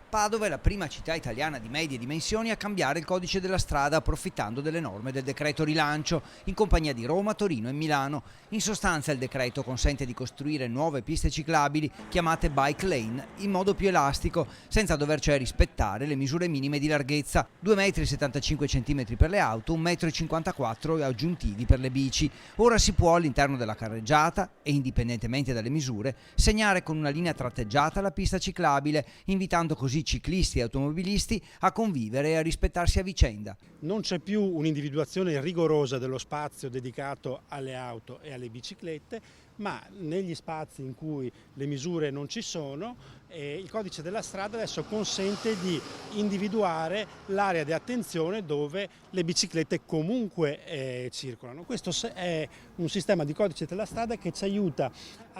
Padova è la prima città italiana di medie dimensioni a cambiare il codice della strada approfittando delle norme del decreto rilancio, in compagnia di Roma, Torino e Milano. In sostanza il decreto consente di costruire nuove piste ciclabili, chiamate bike lane, in modo più elastico, senza dover cioè rispettare le misure minime di larghezza, 2,75 m per le auto, 1,54 m aggiuntivi per le bici. Ora si può all'interno della carreggiata e, indipendentemente dalle misure, segnare con una linea tratteggiata la pista ciclabile, invitando così ciclisti e automobilisti a convivere e a rispettarsi a vicenda. Non c'è più un'individuazione rigorosa dello spazio dedicato alle auto e alle biciclette, ma negli spazi in cui le misure non ci sono, il codice della strada adesso consente di individuare l'area di attenzione dove le biciclette comunque circolano. Questo è un sistema di codice della strada che ci aiuta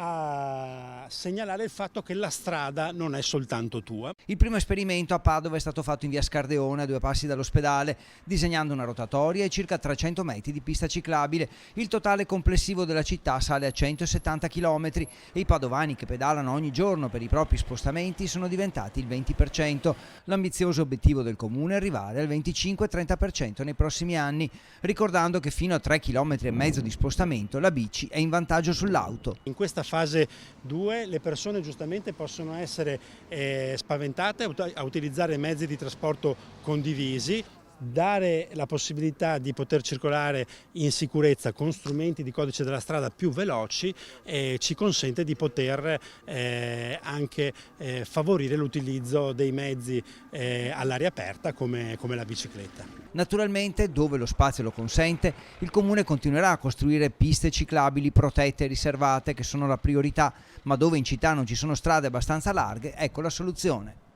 a segnalare il fatto che la strada non è soltanto tua. Il primo esperimento a Padova è stato fatto in via Scardeone, a 2 passi dall'ospedale, disegnando una rotatoria e circa 300 metri di pista ciclabile. Il totale complessivo della città sale a 170 km e i padovani che pedalano ogni giorno per i propri spostamenti sono diventati il 20%. L'ambizioso obiettivo del comune è arrivare al 25-30% nei prossimi anni, ricordando che fino a 3,5 km di spostamento la bici è in vantaggio sull'auto. In questa fase 2 le persone giustamente possono essere spaventate a utilizzare mezzi di trasporto condivisi. Dare la possibilità di poter circolare in sicurezza con strumenti di codice della strada più veloci ci consente di poter anche favorire l'utilizzo dei mezzi all'aria aperta come la bicicletta. Naturalmente, dove lo spazio lo consente, il Comune continuerà a costruire piste ciclabili protette e riservate, che sono la priorità, ma dove in città non ci sono strade abbastanza larghe, ecco la soluzione.